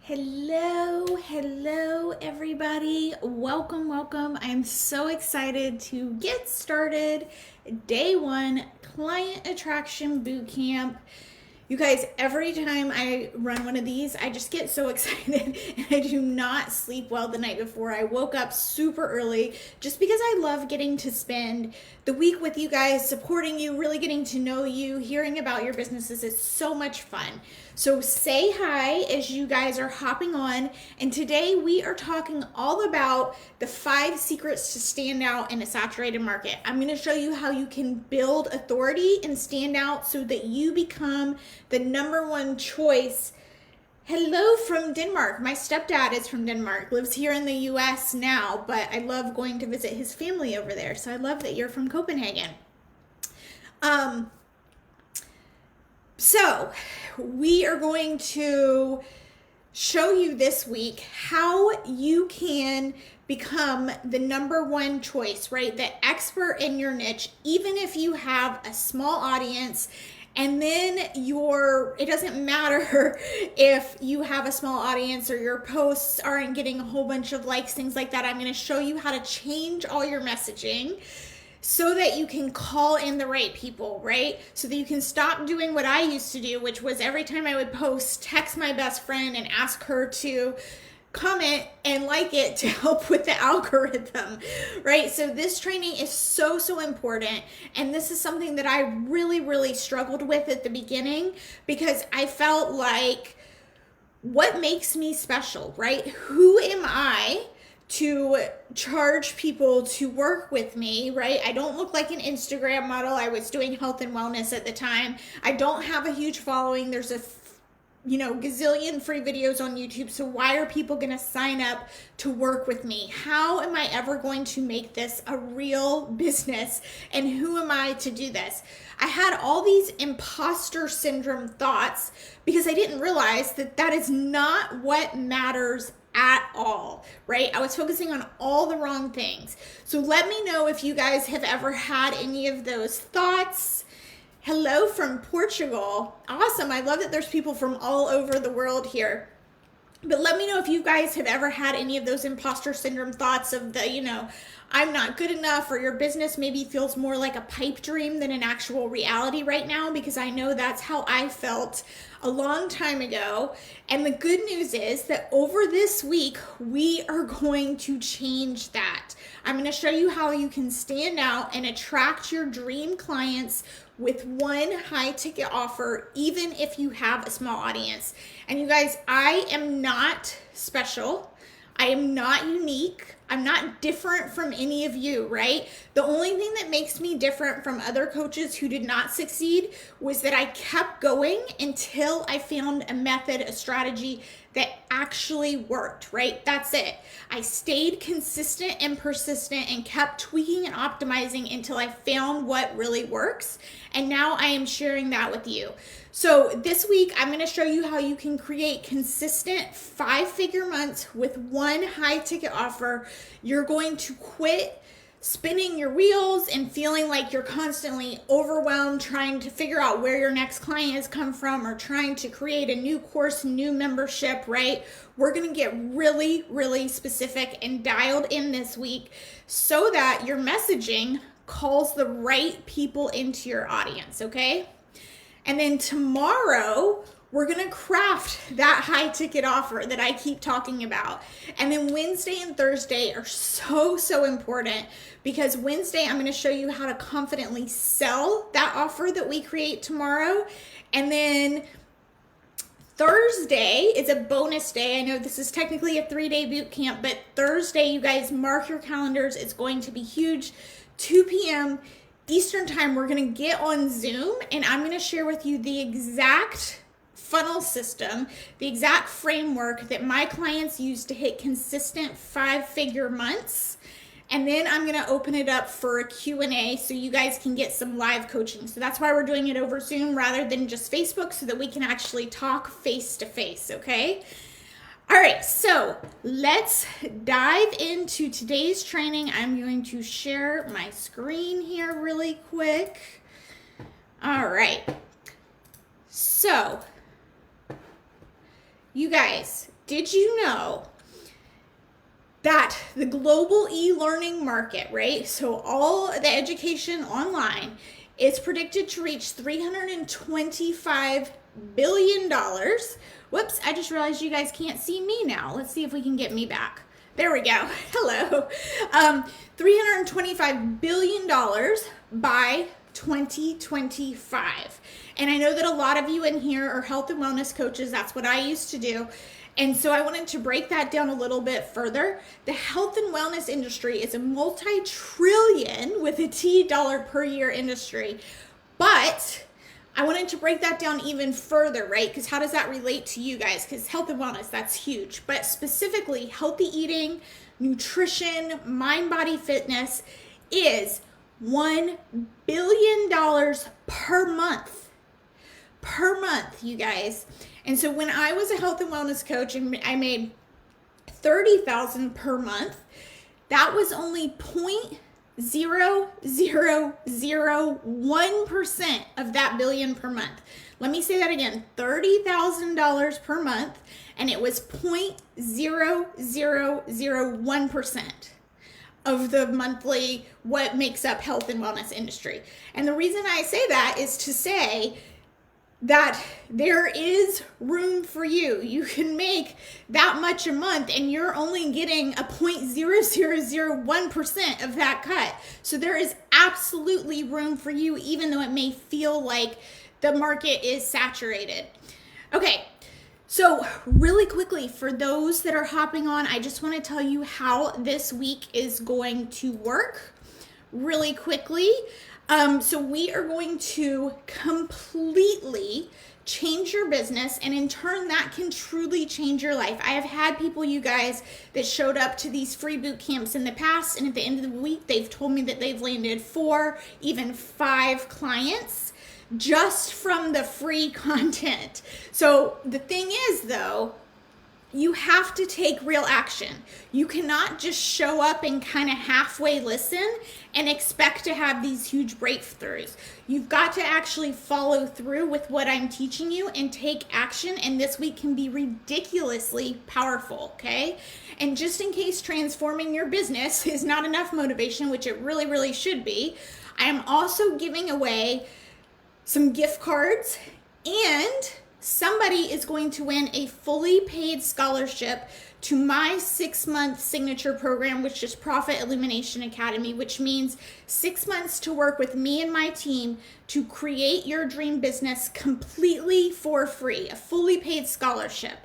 Hello, everybody. Welcome. I am so excited to get started. Day one, Client Attraction Bootcamp. You guys, every time I run one of these, I just get so excited and I do not sleep well the night before. I woke up super early just because I love getting to spend the week with you guys, supporting you, really getting to know you, hearing about your businesses. It's so much fun. So say hi as you guys are hopping on. And today we are talking all about the 5 secrets to stand out in a saturated market. I'm going to show you how you can build authority and stand out so that you become the number one choice. Hello from Denmark. My stepdad is from Denmark, lives here in the US now, but I love going to visit his family over there. So I love that you're from Copenhagen. So we are going to show you this week how you can become the number one choice, right? The expert in your niche, even if you have a small audience. And then it doesn't matter if you have a small audience or your posts aren't getting a whole bunch of likes, things like that. I'm going to show you how to change all your messaging so that you can call in the right people, right? So that you can stop doing what I used to do, which was every time I would post, text my best friend and ask her to comment and like it to help with the algorithm, right? So this training is so important. And this is something that I really struggled with at the beginning because I felt like, what makes me special, right? Who am I to charge people to work with me, right? I don't look like an Instagram model. I was doing health and wellness at the time. I don't have a huge following. There's a gazillion free videos on YouTube. So why are people going to sign up to work with me? How am I ever going to make this a real business? And who am I to do this? I had all these imposter syndrome thoughts because I didn't realize that that is not what matters at all, right? I was focusing on all the wrong things. So let me know if you guys have ever had any of those thoughts. Hello from Portugal. Awesome. I love that there's people from all over the world here. But let me know if you guys have ever had any of those imposter syndrome thoughts of the, I'm not good enough, or your business maybe feels more like a pipe dream than an actual reality right now, because I know that's how I felt a long time ago. And the good news is that over this week, we are going to change that. I'm going to show you how you can stand out and attract your dream clients with one high ticket offer, even if you have a small audience. And you guys, I am not special. I am not unique. I'm not different from any of you, right? The only thing that makes me different from other coaches who did not succeed was that I kept going until I found a method, a strategy that actually worked, right? That's it. I stayed consistent and persistent and kept tweaking and optimizing until I found what really works. And now I am sharing that with you. So this week, I'm going to show you how you can create consistent 5-figure months with one high ticket offer. You're going to quit spinning your wheels and feeling like you're constantly overwhelmed trying to figure out where your next client has come from, or trying to create a new course, new membership, right? We're going to get really specific and dialed in this week so that your messaging calls the right people into your audience, okay? And then tomorrow, we're going to craft that high ticket offer that I keep talking about. And then Wednesday and Thursday are so important, because Wednesday, I'm going to show you how to confidently sell that offer that we create tomorrow. And then Thursday is a bonus day. I know this is technically a 3-day boot camp, but Thursday, you guys mark your calendars. It's going to be huge. 2 p.m. Eastern time, we're going to get on Zoom, and I'm going to share with you the exact funnel system, the exact framework that my clients use to hit consistent 5-figure months. And then I'm going to open it up for a Q&A so you guys can get some live coaching. So that's why we're doing it over Zoom rather than just Facebook, so that we can actually talk face to face, okay? All right, so let's dive into today's training. I'm going to share my screen here really quick. All right, so you guys, did you know that the global e-learning market, right? So all the education online is predicted to reach $325 billion. Whoops, I just realized you guys can't see me now. Let's see if we can get me back. There we go. Hello. $325 billion by 2025. And I know that a lot of you in here are health and wellness coaches. That's what I used to do. And so I wanted to break that down a little bit further. The health and wellness industry is a multi-trillion with a T dollar per year industry. But I wanted to break that down even further, right? Because how does that relate to you guys? Because health and wellness, that's huge. But specifically, healthy eating, nutrition, mind-body fitness is $1 billion per month. Per month, you guys. And so when I was a health and wellness coach and I made $30,000 per month, that was only 0.0001% of that billion per month. Let me say that again, $30,000 per month, and it was 0.0001% of the monthly, what makes up health and wellness industry. And the reason I say that is to say that there is room for you. You can make that much a month and you're only getting a 0.0001% of that cut. So there is absolutely room for you, even though it may feel like the market is saturated. Okay, so really quickly, for those that are hopping on, I just want to tell you how this week is going to work really quickly. So we are going to completely change your business, and in turn that can truly change your life. I have had people, you guys, that showed up to these free boot camps in the past, and at the end of the week they've told me that they've landed 4, even 5 clients just from the free content. So the thing is though, you have to take real action. You cannot just show up and kind of halfway listen and expect to have these huge breakthroughs. You've got to actually follow through with what I'm teaching you and take action, and this week can be ridiculously powerful, okay? And just in case transforming your business is not enough motivation, which it really, really should be, I am also giving away some gift cards, and somebody is going to win a fully paid scholarship to my 6-month signature program, which is Profit Illumination Academy, which means 6 months to work with me and my team to create your dream business completely for free, a fully paid scholarship.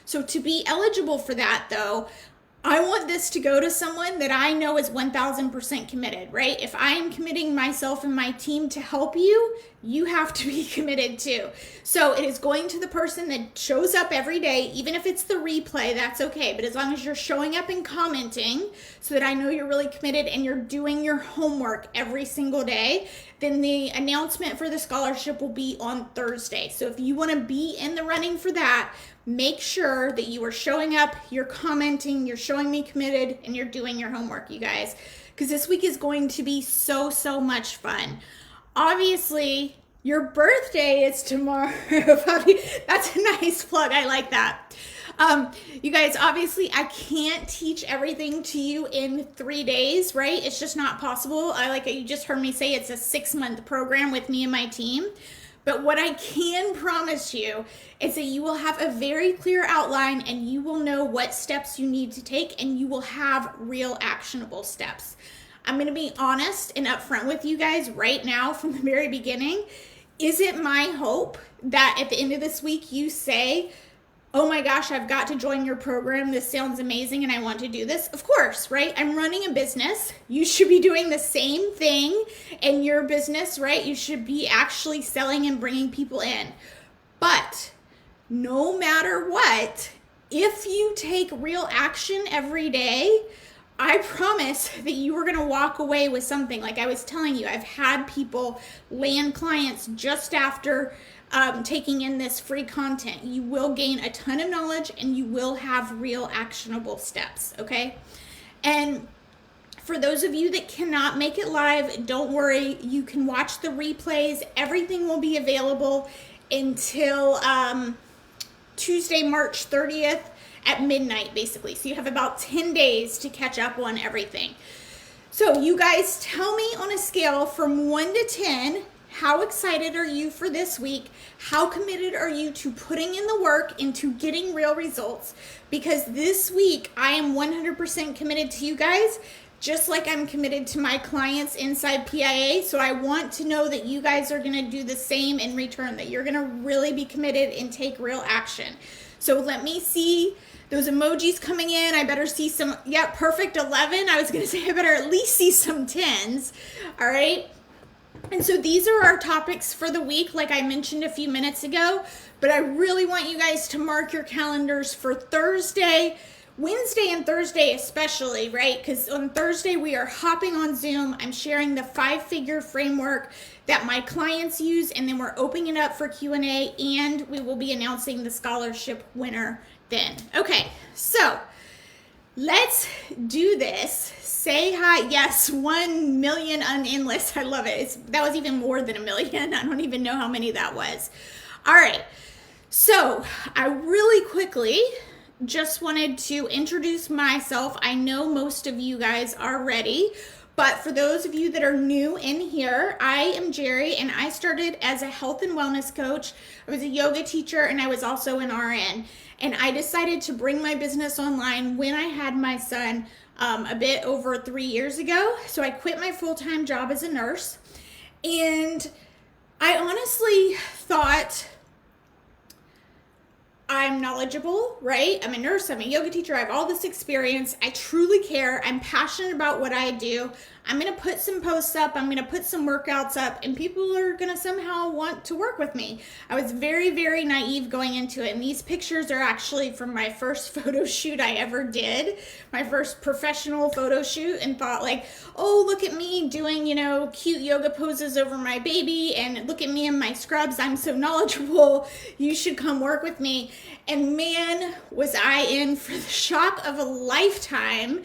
So to be eligible for that though, I want this to go to someone that I know is 1000% committed, right? If I am committing myself and my team to help you, you have to be committed too. So it is going to the person that shows up every day, even if it's the replay, that's okay. But as long as you're showing up and commenting so that I know you're really committed and you're doing your homework every single day, then the announcement for the scholarship will be on Thursday. So if you want to be in the running for that, make sure that you are showing up, you're commenting, you're showing me committed, and you're doing your homework, you guys. Because this week is going to be so, so much fun. Obviously, your birthday is tomorrow. That's a nice plug. I like that. You guys, obviously, I can't teach everything to you in 3 days, right? It's just not possible. You just heard me say, it's a 6-month program with me and my team. But what I can promise you is that you will have a very clear outline and you will know what steps you need to take, and you will have real actionable steps. I'm going to be honest and upfront with you guys right now from the very beginning. Is it my hope that at the end of this week you say, oh my gosh, I've got to join your program. This sounds amazing and I want to do this? Of course, right? I'm running a business. You should be doing the same thing in your business, right? You should be actually selling and bringing people in. But no matter what, if you take real action every day, I promise that you are going to walk away with something. Like I was telling you, I've had people land clients just after taking in this free content. You will gain a ton of knowledge and you will have real actionable steps, okay? And for those of you that cannot make it live, don't worry. You can watch the replays. Everything will be available until Tuesday, March 30th. at midnight, basically. So you have about 10 days to catch up on everything. So you guys tell me on a scale from 1 to 10, how excited are you for this week? How committed are you to putting in the work into getting real results? Because this week I am 100% committed to you guys, just like I'm committed to my clients inside PIA. So I want to know that you guys are going to do the same in return, that you're going to really be committed and take real action. So let me see those emojis coming in. I better see some, perfect 11. I was going to say I better at least see some 10s. All right. And so these are our topics for the week, like I mentioned a few minutes ago, but I really want you guys to mark your calendars for Thursday, Wednesday and Thursday especially, right? Because on Thursday we are hopping on Zoom. I'm sharing the 5-figure framework that my clients use, and then we're opening it up for Q&A, and we will be announcing the scholarship winner then. Okay, so let's do this. Say hi. Yes, 1 million unendless. I love it. That was even more than 1 million. I don't even know how many that was. All right. So I really quickly just wanted to introduce myself. I know most of you guys are ready, but for those of you that are new in here, I am Jerry, and I started as a health and wellness coach. I was a yoga teacher, and I was also an RN. And I decided to bring my business online when I had my son a bit over 3 years ago. So I quit my full-time job as a nurse, and I honestly thought, I'm knowledgeable, right? I'm a nurse, I'm a yoga teacher, I have all this experience. I truly care. I'm passionate about what I do. I'm going to put some posts up, I'm going to put some workouts up, and people are going to somehow want to work with me. I was very, very naive going into it, and these pictures are actually from my first photo shoot I ever did, my first professional photo shoot, and thought like, oh, look at me doing, cute yoga poses over my baby, and look at me in my scrubs, I'm so knowledgeable, you should come work with me. And man, was I in for the shock of a lifetime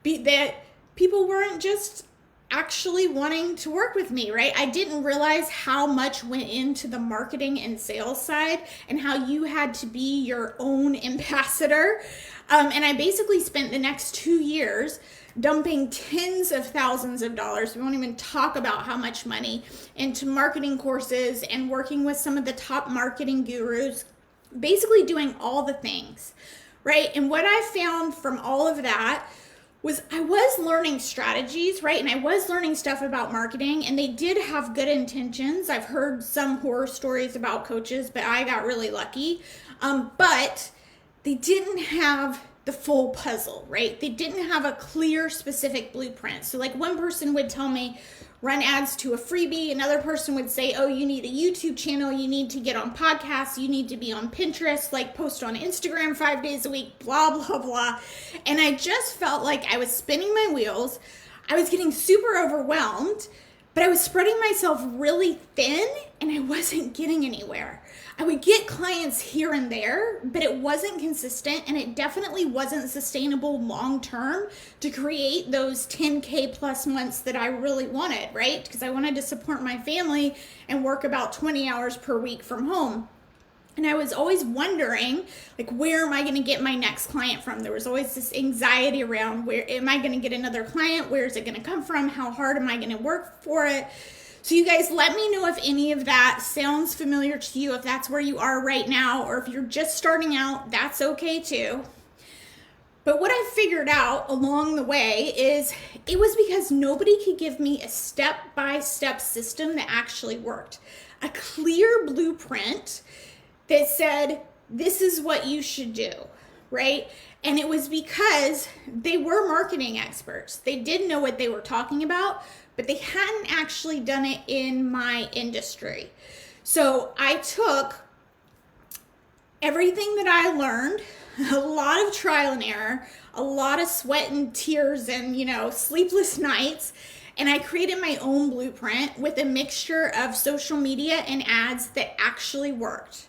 that people weren't just actually wanting to work with me, right? I didn't realize how much went into the marketing and sales side, and how you had to be your own ambassador. And I basically spent the next 2 years dumping tens of thousands of dollars, we won't even talk about how much money, into marketing courses and working with some of the top marketing gurus, basically doing all the things, right? And what I found from all of that was I was learning strategies, right? And I was learning stuff about marketing, and they did have good intentions. I've heard some horror stories about coaches, but I got really lucky. But they didn't have the full puzzle, right? They didn't have a clear, specific blueprint. So like one person would tell me, run ads to a freebie. Another person would say, oh, you need a YouTube channel. You need to get on podcasts. You need to be on Pinterest, like post on Instagram 5 days a week, blah, blah, blah. And I just felt like I was spinning my wheels. I was getting super overwhelmed, but I was spreading myself really thin, and I wasn't getting anywhere. I would get clients here and there, but it wasn't consistent, and it definitely wasn't sustainable long term to create those 10K plus months that I really wanted, right? Because I wanted to support my family and work about 20 hours per week from home. And I was always wondering, like, where am I going to get my next client from? There was always this anxiety around, where am I going to get another client? Where is it going to come from? How hard am I going to work for it? So you guys, let me know if any of that sounds familiar to you, if that's where you are right now, or if you're just starting out, that's okay too. But what I figured out along the way is it was because nobody could give me a step-by-step system that actually worked. A clear blueprint that said, this is what you should do, right? And it was because they were marketing experts. They did know what they were talking about, but they hadn't actually done it in my industry. So I took everything that I learned, a lot of trial and error, a lot of sweat and tears and, sleepless nights, and I created my own blueprint with a mixture of social media and ads that actually worked.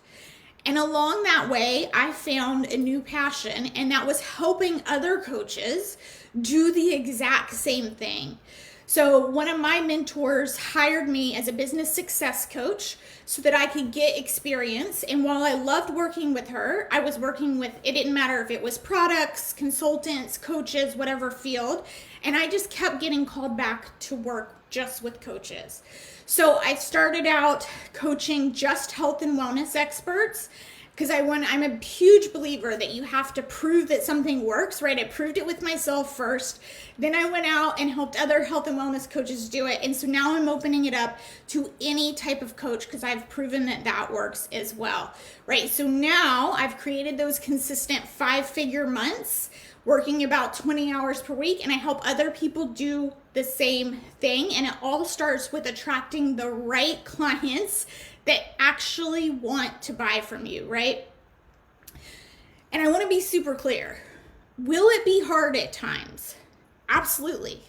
And along that way, I found a new passion, and that was helping other coaches do the exact same thing. So one of my mentors hired me as a business success coach so that I could get experience. And while I loved working with her, I was working with, it didn't matter if it was products, consultants, coaches, whatever field. And I just kept getting called back to work just with coaches. So I started out coaching just health and wellness experts, because I'm a huge believer that you have to prove that something works, right? I proved it with myself first. Then I went out and helped other health and wellness coaches do it. And so now I'm opening it up to any type of coach because I've proven that that works as well, right? So now I've created those consistent 5-figure months, working about 20 hours per week, and I help other people do the same thing. And it all starts with attracting the right clients that actually want to buy from you, right? And I want to be super clear. Will it be hard at times? Absolutely.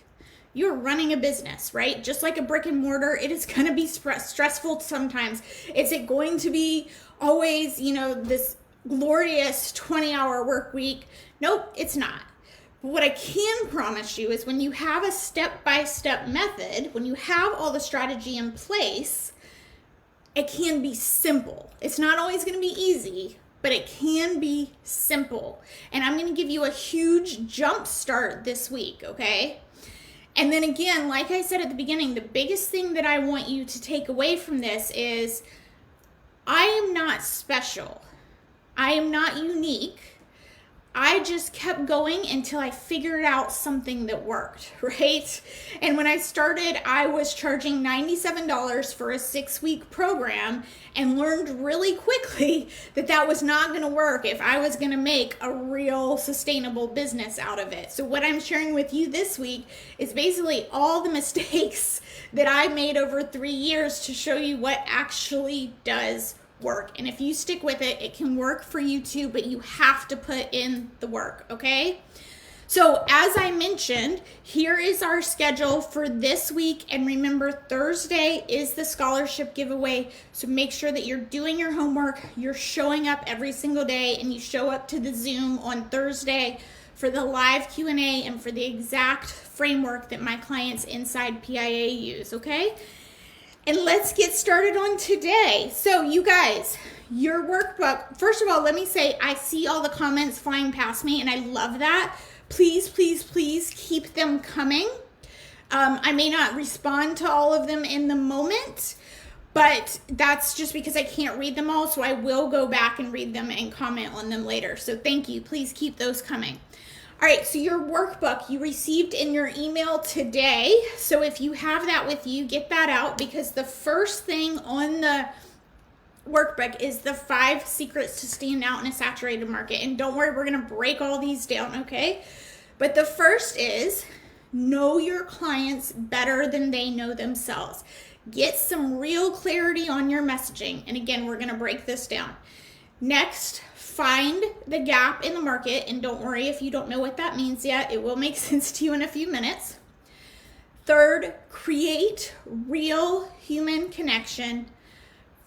You're running a business, right? Just like a brick and mortar, it is going to be stressful sometimes. Is it going to be always, this glorious 20-hour work week? Nope, it's not. But what I can promise you is when you have a step-by-step method, when you have all the strategy in place, it can be simple. It's not always going to be easy, but it can be simple. And I'm going to give you a huge jump start this week, okay? And then again, like I said at the beginning, the biggest thing that I want you to take away from this is I am not special. I am not unique. I just kept going until I figured out something that worked, right? And when I started, I was charging $97 for a 6-week program and learned really quickly that that was not going to work if I was going to make a real sustainable business out of it. So what I'm sharing with you this week is basically all the mistakes that I made over 3 years to show you what actually does work. And if you stick with it, it can work for you too, but you have to put in the work, okay? So as I mentioned, here is our schedule for this week. And remember, Thursday is the scholarship giveaway. So make sure that you're doing your homework, you're showing up every single day, and you show up to the Zoom on Thursday for the live Q&A and for the exact framework that my clients inside PIA use, okay? And let's get started on today. So you guys, your workbook, first of all, let me say, I see all the comments flying past me and I love that. Please, please, please keep them coming. I may not respond to all of them in the moment, but that's just because I can't read them all. So I will go back and read them and comment on them later. So thank you. Please keep those coming. All right, so your workbook you received in your email today. So if you have that with you, get that out, because the first thing on the workbook is the 5 secrets to stand out in a saturated market. And don't worry, we're going to break all these down, okay? But the first is know your clients better than they know themselves. Get some real clarity on your messaging. And again, we're going to break this down. Next, find the gap in the market, and don't worry if you don't know what that means yet. It will make sense to you in a few minutes. Third, create real human connection.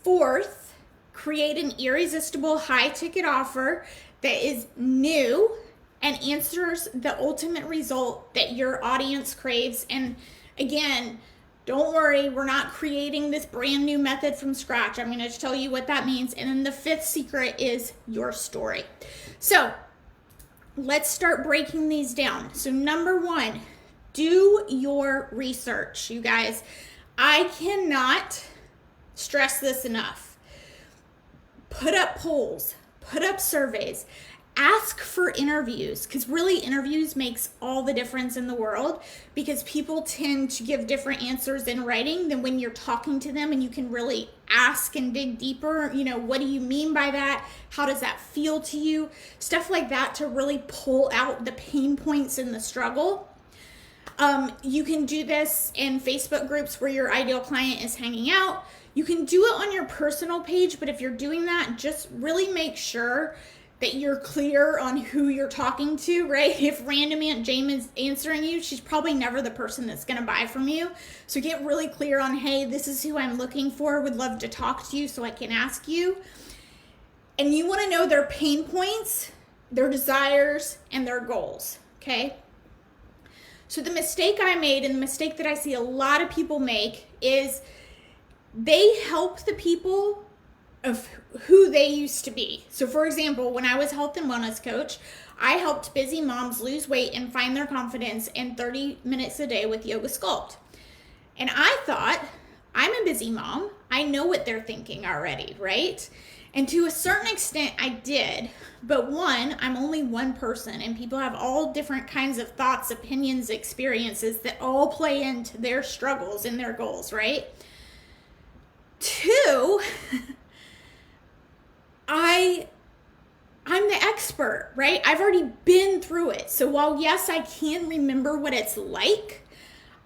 Fourth, create an irresistible high-ticket offer that is new and answers the ultimate result that your audience craves. And again, don't worry, we're not creating this brand new method from scratch. I'm going to tell you what that means. And then the 5th secret is your story. So let's start breaking these down. So number 1, do your research. You guys, I cannot stress this enough. Put up polls, put up surveys. Ask for interviews, because really interviews makes all the difference in the world, because people tend to give different answers in writing than when you're talking to them and you can really ask and dig deeper. What do you mean by that? How does that feel to you? Stuff like that to really pull out the pain points and the struggle. You can do this in Facebook groups where your ideal client is hanging out. You can do it on your personal page, but if you're doing that, just really make sure that you're clear on who you're talking to, right? If random Aunt Jane is answering you, she's probably never the person that's gonna buy from you. So get really clear on, hey, this is who I'm looking for, would love to talk to you so I can ask you. And you wanna know their pain points, their desires, and their goals, okay? So the mistake I made, and the mistake that I see a lot of people make, is they help the people of who they used to be. So for example, when I was health and wellness coach, I helped busy moms lose weight and find their confidence in 30 minutes a day with Yoga Sculpt. And I thought, I'm a busy mom. I know what they're thinking already, right? And to a certain extent, I did. But one, I'm only one person, and people have all different kinds of thoughts, opinions, experiences that all play into their struggles and their goals, right? Two, I'm the expert, right? I've already been through it. So while yes, I can remember what it's like,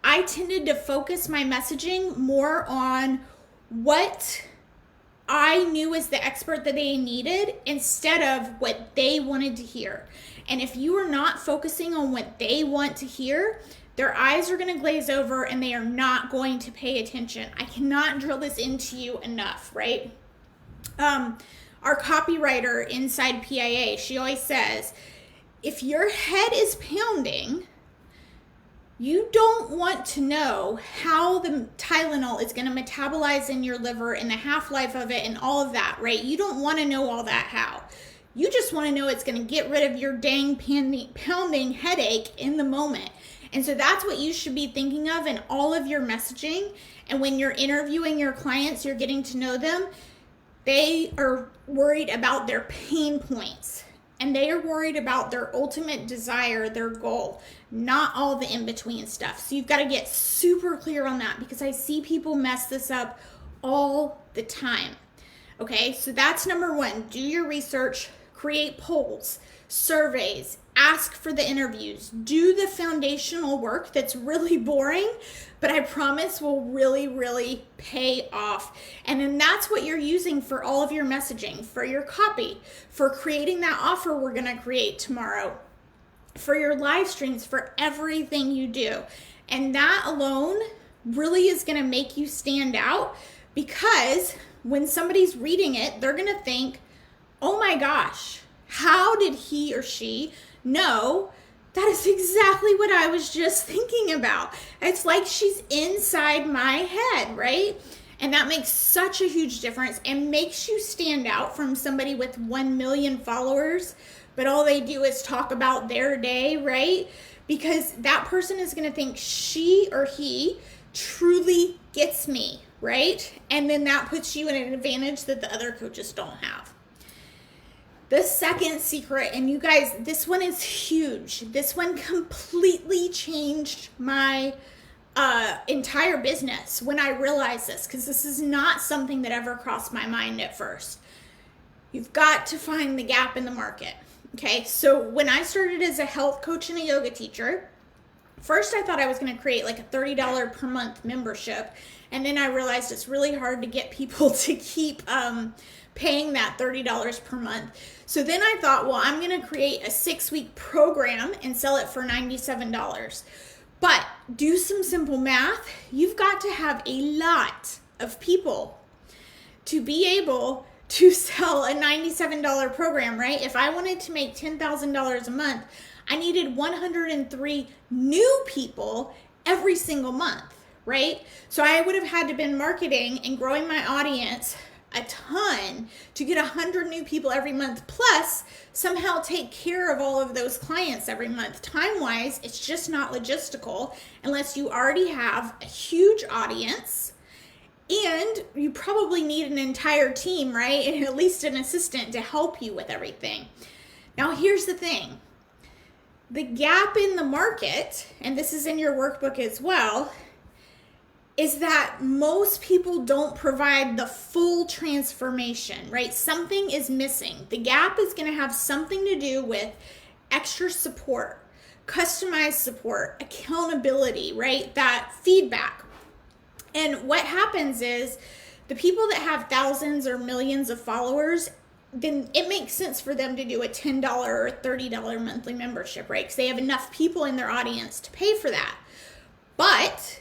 I tended to focus my messaging more on what I knew as the expert that they needed instead of what they wanted to hear. And if you are not focusing on what they want to hear, their eyes are going to glaze over and they are not going to pay attention. I cannot drill this into you enough, right? Our copywriter inside PIA, she always says, if your head is pounding, you don't want to know how the Tylenol is going to metabolize in your liver and the half-life of it and all of that, right? You don't want to know all that how. You just want to know it's going to get rid of your dang pounding headache in the moment. And so that's what you should be thinking of in all of your messaging. And when you're interviewing your clients, you're getting to know them, they are worried about their pain points. And they are worried about their ultimate desire, their goal, not all the in-between stuff. So you've got to get super clear on that, because I see people mess this up all the time. Okay, so that's number one. Do your research, create polls, surveys, ask for the interviews, do the foundational work that's really boring, but I promise will really, really pay off. And then that's what you're using for all of your messaging, for your copy, for creating that offer we're gonna create tomorrow, for your live streams, for everything you do. And that alone really is gonna make you stand out, because when somebody's reading it, they're gonna think, oh my gosh, how did he or she know that is exactly what I was just thinking about? It's like she's inside my head, right? And that makes such a huge difference and makes you stand out from somebody with 1 million followers, but all they do is talk about their day, right? Because that person is going to think she or he truly gets me, right? And then that puts you in an advantage that the other coaches don't have. The second secret, and you guys, this one is huge. This one completely changed my entire business when I realized this, because this is not something that ever crossed my mind at first. You've got to find the gap in the market. Okay, so when I started as a health coach and a yoga teacher, first I thought I was going to create like a $30 per month membership, and then I realized it's really hard to get people to keep paying that $30 per month. So then I thought, well, I'm going to create a 6-week program and sell it for $97. But do some simple math. You've got to have a lot of people to be able to sell a $97 program, right? If I wanted to make $10,000 a month, I needed 103 new people every single month, right? So I would have had to been marketing and growing my audience a ton to get 100 new people every month, plus somehow take care of all of those clients every month. Time-wise, it's just not logistical unless you already have a huge audience, and you probably need an entire team, right? And at least an assistant to help you with everything. Now, here's the thing. The gap in the market, and this is in your workbook as well, is that most people don't provide the full transformation, right? Something is missing. The gap is going to have something to do with extra support, customized support, accountability, right? That feedback. And what happens is the people that have thousands or millions of followers, then it makes sense for them to do a $10 or $30 monthly membership, right? Because they have enough people in their audience to pay for that. But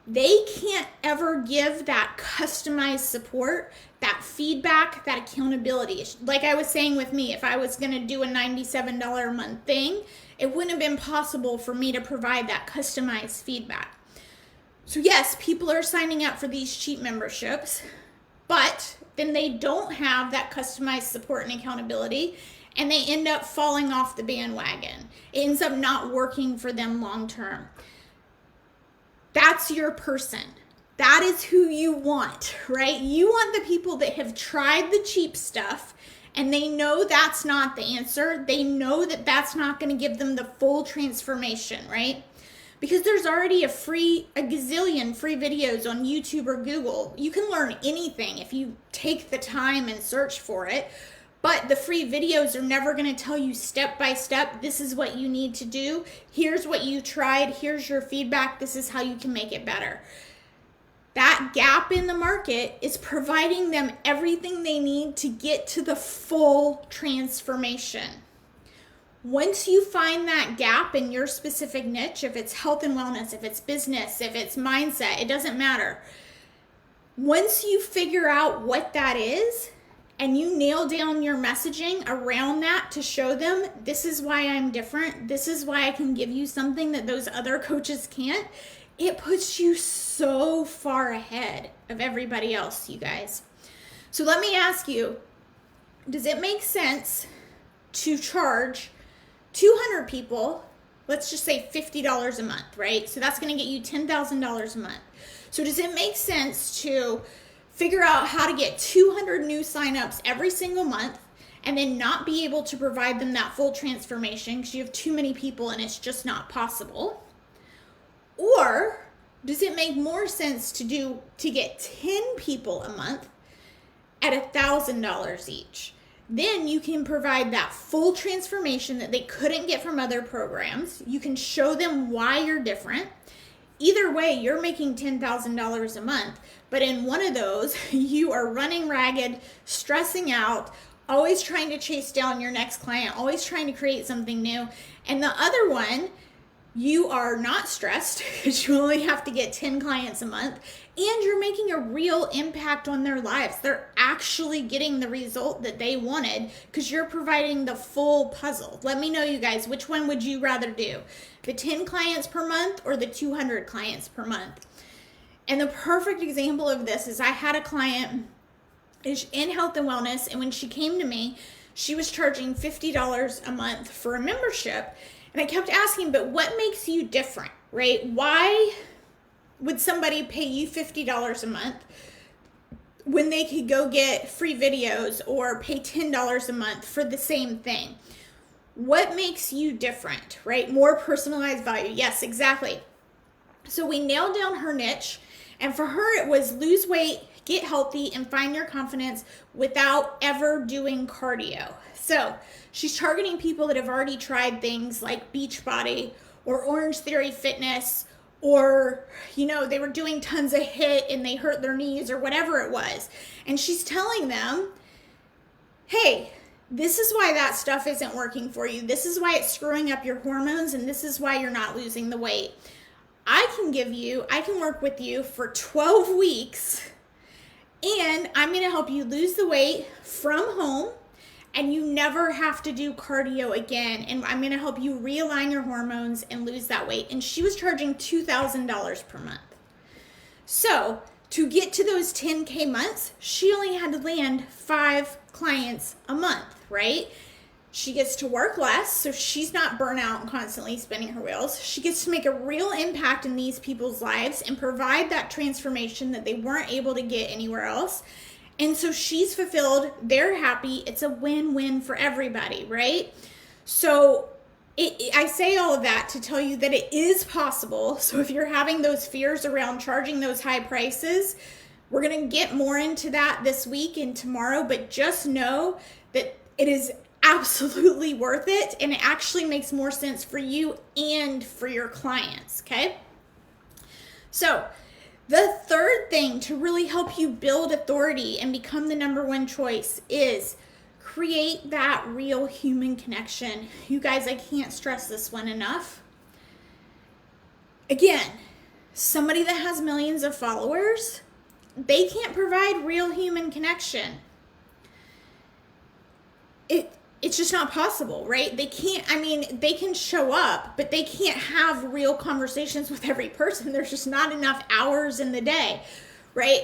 they can't ever give that customized support, that feedback, that accountability. Like I was saying with me, if I was going to do a $97 a month thing, it wouldn't have been possible for me to provide that customized feedback. So yes, people are signing up for these cheap memberships, but then they don't have that customized support and accountability, and they end up falling off the bandwagon. It ends up not working for them long term. That's your person. That is who you want, right? You want the people that have tried the cheap stuff and they know that's not the answer. They know that that's not going to give them the full transformation, right? Because there's already a gazillion free videos on YouTube or Google. You can learn anything if you take the time and search for it. But the free videos are never going to tell you step by step, this is what you need to do. Here's what you tried. Here's your feedback. This is how you can make it better. That gap in the market is providing them everything they need to get to the full transformation. Once you find that gap in your specific niche, if it's health and wellness, if it's business, if it's mindset, it doesn't matter. Once you figure out what that is, and you nail down your messaging around that to show them, this is why I'm different, this is why I can give you something that those other coaches can't, it puts you so far ahead of everybody else, you guys. So let me ask you, does it make sense to charge 200 people, let's just say $50 a month, right? So that's going to get you $10,000 a month. So does it make sense to figure out how to get 200 new signups every single month and then not be able to provide them that full transformation because you have too many people and it's just not possible? Or does it make more sense to get 10 people a month at $1,000 each? Then you can provide that full transformation that they couldn't get from other programs. You can show them why you're different. Either way, you're making $10,000 a month, but in one of those, you are running ragged, stressing out, always trying to chase down your next client, always trying to create something new. And the other one, you are not stressed because you only have to get 10 clients a month, and you're making a real impact on their lives. They're actually getting the result that they wanted because you're providing the full puzzle. Let me know, you guys, which one would you rather do? The 10 clients per month or the 200 clients per month? And the perfect example of this is I had a client in health and wellness, and when she came to me, she was charging $50 a month for a membership. And I kept asking, but what makes you different, right? Why would somebody pay you $50 a month when they could go get free videos or pay $10 a month for the same thing? What makes you different, right? More personalized value. Yes, exactly. So we nailed down her niche, and for her it was lose weight, get healthy, and find your confidence without ever doing cardio. So she's targeting people that have already tried things like Beachbody or Orange Theory Fitness, or, they were doing tons of HIIT and they hurt their knees or whatever it was. And she's telling them, hey, this is why that stuff isn't working for you. This is why it's screwing up your hormones, and this is why you're not losing the weight. I can work with you for 12 weeks, and I'm going to help you lose the weight from home, and you never have to do cardio again. And I'm going to help you realign your hormones and lose that weight. And she was charging $2,000 per month. So to get to those 10K months, she only had to land 5 clients a month, right? She gets to work less, so she's not burnt out and constantly spinning her wheels. She gets to make a real impact in these people's lives and provide that transformation that they weren't able to get anywhere else. And so she's fulfilled, they're happy, it's a win-win for everybody, right? So I say all of that to tell you that it is possible. So if you're having those fears around charging those high prices, we're going to get more into that this week and tomorrow, but just know that it is absolutely worth it, and it actually makes more sense for you and for your clients, okay? So the third thing to really help you build authority and become the number one choice is create that real human connection. You guys, I can't stress this one enough. Again, somebody that has millions of followers, they can't provide real human connection. It's just not possible, right? They can't, I mean, they can show up, but they can't have real conversations with every person. There's just not enough hours in the day, right?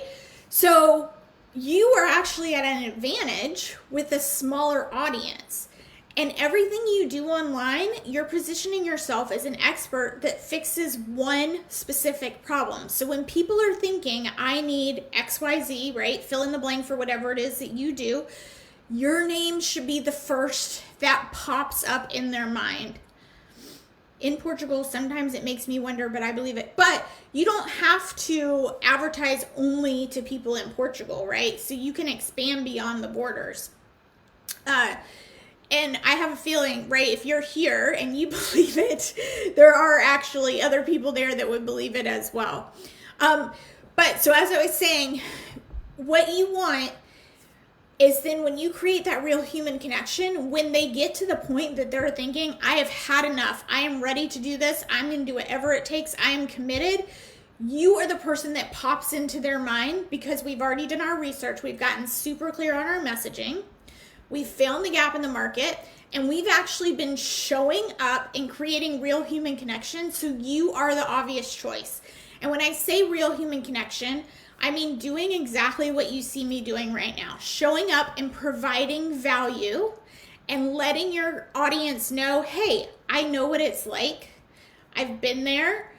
So you are actually at an advantage with a smaller audience. And everything you do online, you're positioning yourself as an expert that fixes one specific problem. So when people are thinking, I need XYZ, right? Fill in the blank for whatever it is that you do. Your name should be the first that pops up in their mind. In Portugal, sometimes it makes me wonder, but I believe it. But you don't have to advertise only to people in Portugal, right? So you can expand beyond the borders. And I have a feeling, right, if you're here and you believe it, there are actually other people there that would believe it as well. But so as I was saying, what you want is then when you create that real human connection, when they get to the point that they're thinking, I have had enough, I am ready to do this, I'm going to do whatever it takes, I am committed, you are the person that pops into their mind because we've already done our research, we've gotten super clear on our messaging, we've found the gap in the market, and we've actually been showing up and creating real human connection, so you are the obvious choice. And when I say real human connection, I mean doing exactly what you see me doing right now, showing up and providing value and letting your audience know, hey, I know what it's like. I've been there.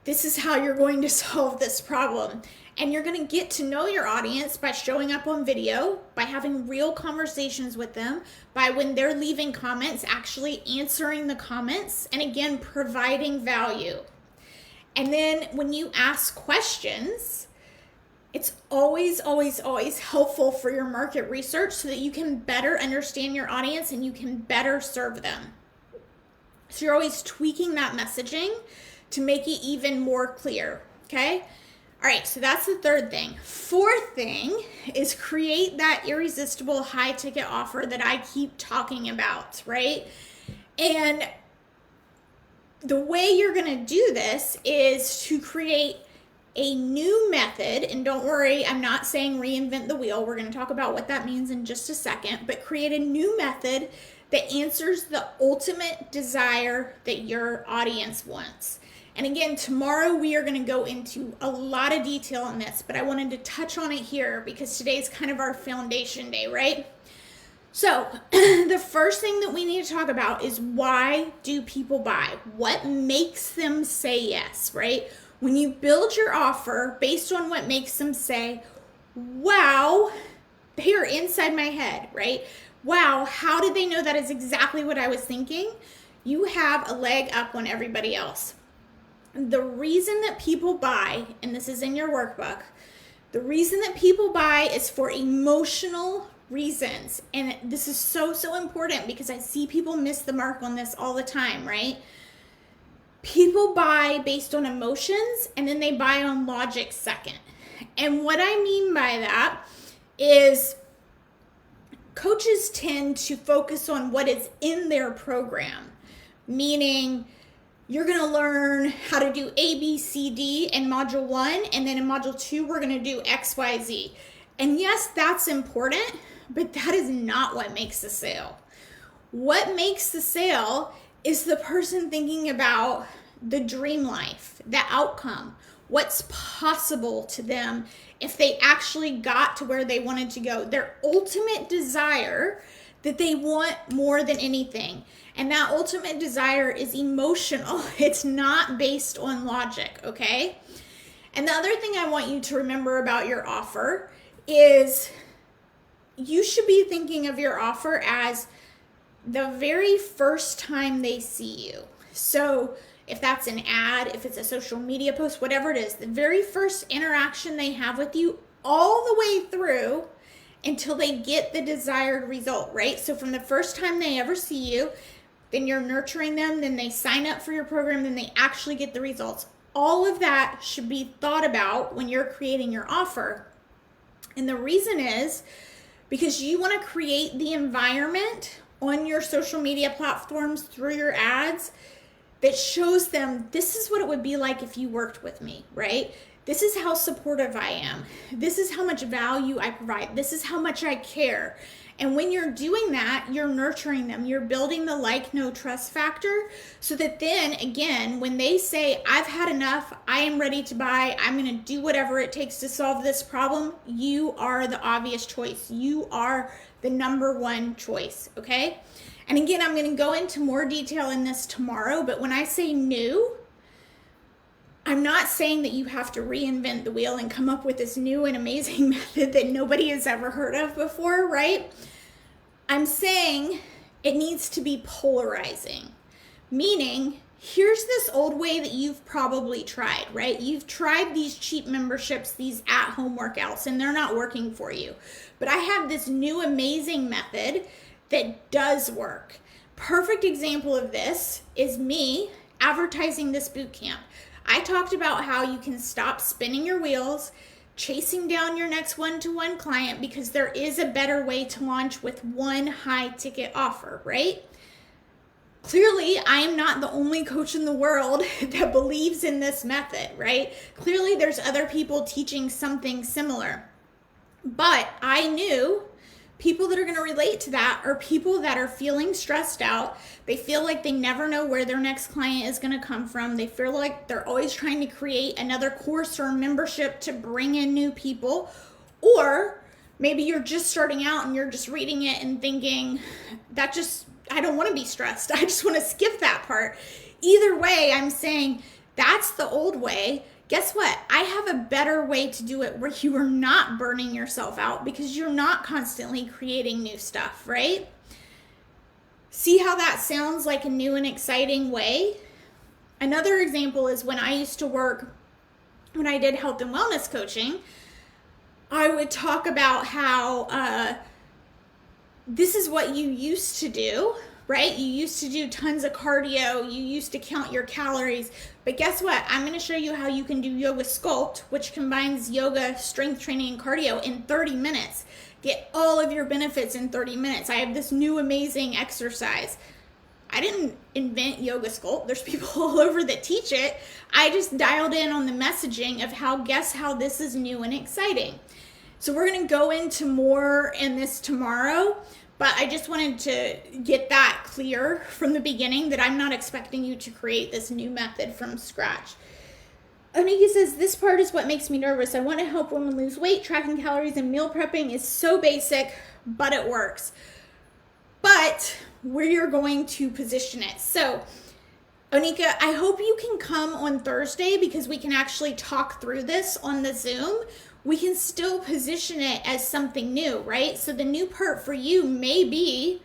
This is how you're going to solve this problem. And you're going to get to know your audience by showing up on video, by having real conversations with them, by when they're leaving comments, actually answering the comments, and again, providing value. And then when you ask questions, it's always, always, always helpful for your market research so that you can better understand your audience and you can better serve them. So you're always tweaking that messaging to make it even more clear, okay? All right, so that's the third thing. Fourth thing is create that irresistible high ticket offer that I keep talking about, right? And the way you're gonna do this is to create a new method, and don't worry, I'm not saying reinvent the wheel. We're going to talk about what that means in just a second, but create a new method that answers the ultimate desire that your audience wants. And again, tomorrow we are going to go into a lot of detail on this, but I wanted to touch on it here because today's kind of our foundation day, right? So the first thing that we need to talk about is, why do people buy? What makes them say yes, right? When you build your offer based on what makes them say, wow, they are inside my head, right? Wow, how did they know that is exactly what I was thinking? You have a leg up on everybody else. The reason that people buy, and this is in your workbook, the reason that people buy is for emotional reasons. And this is so, so important because I see people miss the mark on this all the time, right? People buy based on emotions and then they buy on logic second. And what I mean by that is coaches tend to focus on what is in their program, meaning you're going to learn how to do A, B, C, D in module 1, and then in module 2, we're going to do X, Y, Z. And yes, that's important, but that is not what makes the sale. What makes the sale is the person thinking about the dream life, the outcome, what's possible to them if they actually got to where they wanted to go, their ultimate desire that they want more than anything. And that ultimate desire is emotional. It's not based on logic, okay? And the other thing I want you to remember about your offer is you should be thinking of your offer as the very first time they see you. So if that's an ad, if it's a social media post, whatever it is, the very first interaction they have with you all the way through until they get the desired result, right? So from the first time they ever see you, then you're nurturing them, then they sign up for your program, then they actually get the results. All of that should be thought about when you're creating your offer. And the reason is because you want to create the environment on your social media platforms through your ads that shows them this is what it would be like if you worked with me, right? This is how supportive I am. This is how much value I provide. This is how much I care. And when you're doing that, you're nurturing them. You're building the like, know, trust factor so that then, again, when they say, I've had enough, I am ready to buy, I'm going to do whatever it takes to solve this problem, you are the obvious choice. You are the number one choice, okay? And again, I'm going to go into more detail in this tomorrow, but when I say new, I'm not saying that you have to reinvent the wheel and come up with this new and amazing method that nobody has ever heard of before, right? I'm saying it needs to be polarizing, meaning here's this old way that you've probably tried, right? You've tried these cheap memberships, these at-home workouts, and they're not working for you. But I have this new amazing method that does work. Perfect example of this is me advertising this boot camp. I talked about how you can stop spinning your wheels, chasing down your next one-to-one client, because there is a better way to launch with one high-ticket offer, right? Clearly, I am not the only coach in the world that believes in this method, right? Clearly, there's other people teaching something similar. But I knew people that are going to relate to that are people that are feeling stressed out. They feel like they never know where their next client is going to come from. They feel like they're always trying to create another course or membership to bring in new people. Or maybe you're just starting out and you're just reading it and thinking, I don't want to be stressed. I just want to skip that part. Either way, I'm saying that's the old way. Guess what? I have a better way to do it where you are not burning yourself out because you're not constantly creating new stuff, right? See how that sounds like a new and exciting way? Another example is when I used to work, when I did health and wellness coaching, I would talk about how this is what you used to do, right? You used to do tons of cardio. You used to count your calories. But guess what? I'm going to show you how you can do yoga sculpt, which combines yoga, strength training, and cardio in 30 minutes. Get all of your benefits in 30 minutes. I have this new amazing exercise. I didn't invent yoga sculpt. There's people all over that teach it. I just dialed in on the messaging of guess how this is new and exciting. So we're going to go into more in this tomorrow. But I just wanted to get that clear from the beginning that I'm not expecting you to create this new method from scratch. Onika says, this part is what makes me nervous. I want to help women lose weight. Tracking calories and meal prepping is so basic, but it works. But where you're going to position it. So, Onika, I hope you can come on Thursday because we can actually talk through this on the Zoom. We can still position it as something new, right? So the new part for you may be,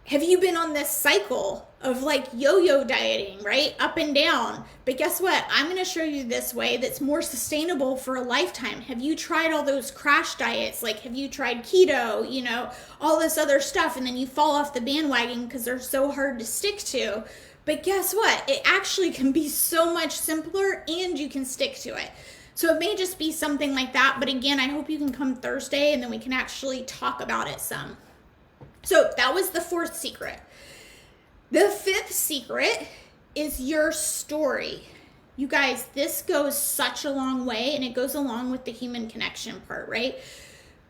have you been on this cycle of like yo-yo dieting, right? Up and down. But guess what? I'm going to show you this way that's more sustainable for a lifetime. Have you tried all those crash diets? Like, have you tried keto, all this other stuff, and then you fall off the bandwagon because they're so hard to stick to. But guess what? It actually can be so much simpler and you can stick to it. So it may just be something like that. But again, I hope you can come Thursday and then we can actually talk about it some. So that was the fourth secret. The fifth secret is your story. You guys, this goes such a long way and it goes along with the human connection part, right?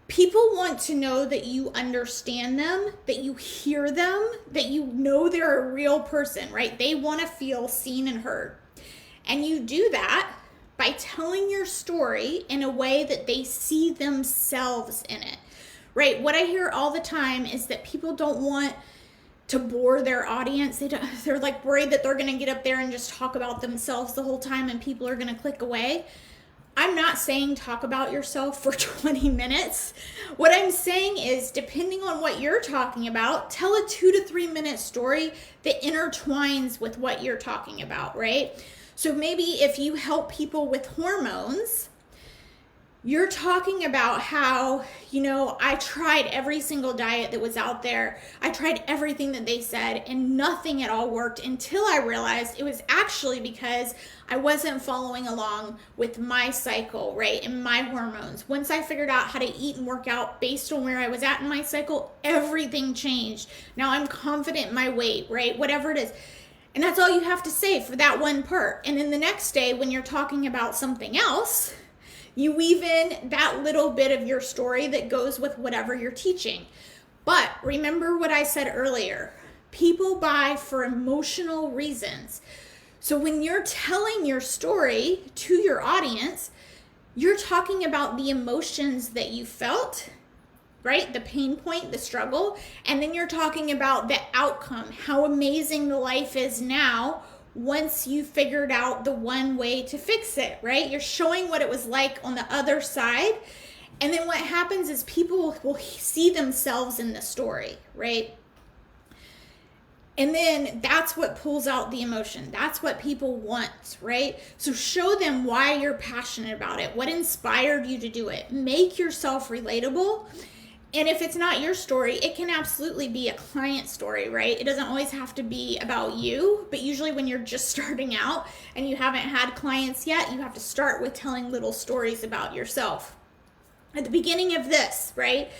People want to know that you understand them, that you hear them, that you know they're a real person, right? They want to feel seen and heard. And you do that by telling your story in a way that they see themselves in it, right? What I hear all the time is that people don't want to bore their audience. They're like worried that they're going to get up there and just talk about themselves the whole time and people are going to click away. I'm not saying talk about yourself for 20 minutes. What I'm saying is, depending on what you're talking about, tell a 2 to 3 minute story that intertwines with what you're talking about, right? So maybe if you help people with hormones, you're talking about how, I tried every single diet that was out there. I tried everything that they said and nothing at all worked until I realized it was actually because I wasn't following along with my cycle, right? And my hormones. Once I figured out how to eat and work out based on where I was at in my cycle, everything changed. Now I'm confident in my weight, right? Whatever it is. And that's all you have to say for that one part. And then the next day, when you're talking about something else, you weave in that little bit of your story that goes with whatever you're teaching. But remember what I said earlier, people buy for emotional reasons. So when you're telling your story to your audience, you're talking about the emotions that you felt, right? The pain point, the struggle, and then you're talking about the outcome, how amazing the life is now once you figured out the one way to fix it, right? You're showing what it was like on the other side. And then what happens is people will see themselves in the story, right? And then that's what pulls out the emotion. That's what people want, right? So show them why you're passionate about it, what inspired you to do it. Make yourself relatable. And if it's not your story, it can absolutely be a client story, right? It doesn't always have to be about you, but usually when you're just starting out and you haven't had clients yet, you have to start with telling little stories about yourself. At the beginning of this, right,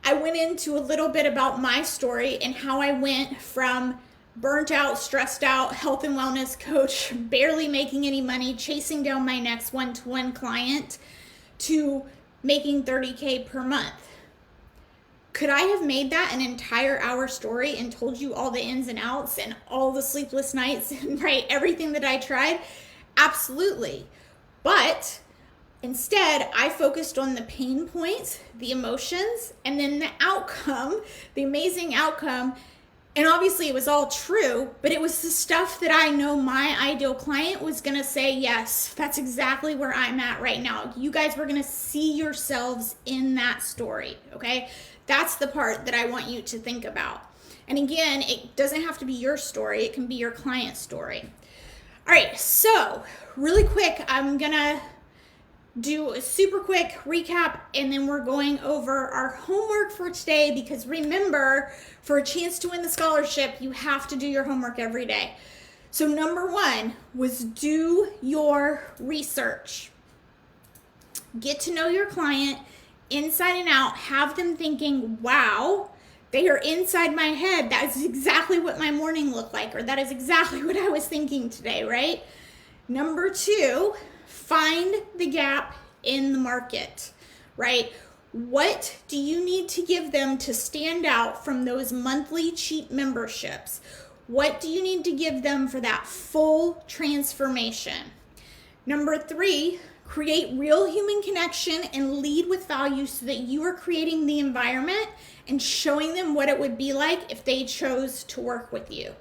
I went into a little bit about my story and how I went from burnt out, stressed out, health and wellness coach, barely making any money, chasing down my next one-to-one client to making $30K per month. Could I have made that an entire hour story and told you all the ins and outs and all the sleepless nights and right, everything that I tried? Absolutely. But instead, I focused on the pain points, the emotions, and then the outcome, the amazing outcome. And obviously it was all true, but it was the stuff that I know my ideal client was going to say, yes, that's exactly where I'm at right now. You guys were going to see yourselves in that story, okay? That's the part that I want you to think about. And again, it doesn't have to be your story. It can be your client's story. All right, so really quick, I'm going to do a super quick recap, and then we're going over our homework for today, because remember, for a chance to win the scholarship, you have to do your homework every day. So number one was do your research. Get to know your client inside and out. Have them thinking, wow, they are inside my head. That is exactly what my morning looked like, or that is exactly what I was thinking today, right? Number two, find the gap in the market, right? What do you need to give them to stand out from those monthly cheap memberships? What do you need to give them for that full transformation? Number three, create real human connection and lead with value so that you are creating the environment and showing them what it would be like if they chose to work with you.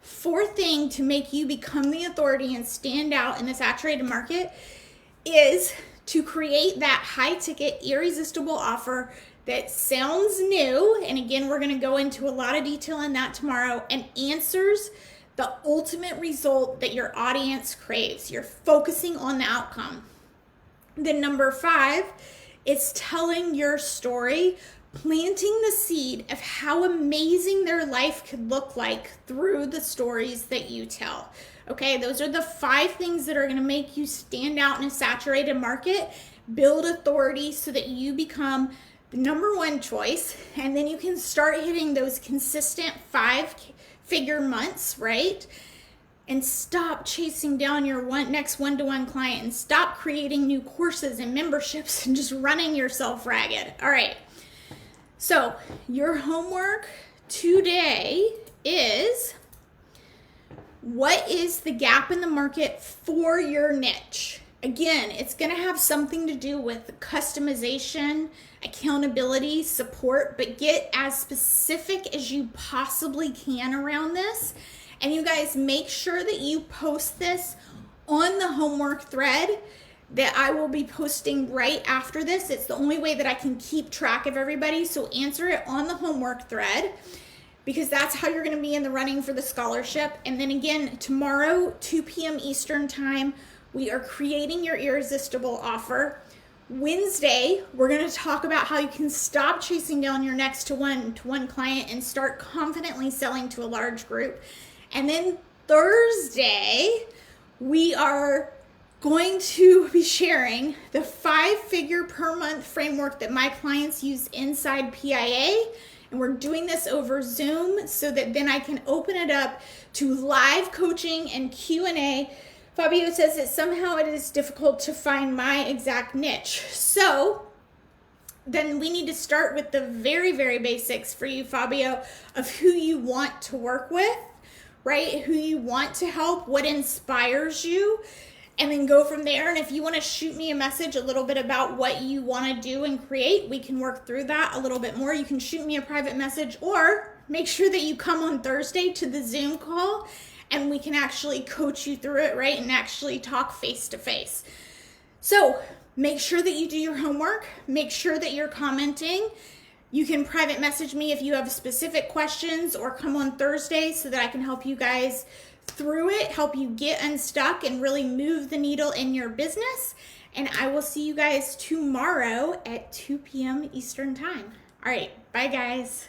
Fourth thing to make you become the authority and stand out in the saturated market is to create that high ticket, irresistible offer that sounds new. And again, we're going to go into a lot of detail in that tomorrow, and answers the ultimate result that your audience craves. You're focusing on the outcome. Then number five, it's telling your story, planting the seed of how amazing their life could look like through the stories that you tell. Okay, those are the 5 things that are going to make you stand out in a saturated market, build authority so that you become the number one choice, and then you can start hitting those consistent 5-figure months, right? And stop chasing down your next one-to-one client, and stop creating new courses and memberships and just running yourself ragged. All right. So your homework today is, what is the gap in the market for your niche? Again, it's going to have something to do with customization, accountability, support, but get as specific as you possibly can around this. And you guys, make sure that you post this on the homework thread that I will be posting right after this. It's the only way that I can keep track of everybody. So answer it on the homework thread, because that's how you're going to be in the running for the scholarship. And then again, tomorrow, 2 p.m. Eastern time, we are creating your irresistible offer. Wednesday, we're going to talk about how you can stop chasing down your next one-to-one client and start confidently selling to a large group. And then Thursday, we are going to be sharing the 5-figure per month framework that my clients use inside PIA. And we're doing this over Zoom so that then I can open it up to live coaching and Q&A. Fabio says that somehow it is difficult to find my exact niche. So then we need to start with the very, very basics for you, Fabio, of who you want to work with, right? Who you want to help, what inspires you, and then go from there. And if you want to shoot me a message a little bit about what you want to do and create, we can work through that a little bit more. You can shoot me a private message, or make sure that you come on Thursday to the Zoom call and we can actually coach you through it, right? And actually talk face to face. So make sure that you do your homework. Make sure that you're commenting. You can private message me if you have specific questions, or come on Thursday so that I can help you guys through it, help you get unstuck and really move the needle in your business. And I will see you guys tomorrow at 2 p.m. Eastern time. All right, bye guys.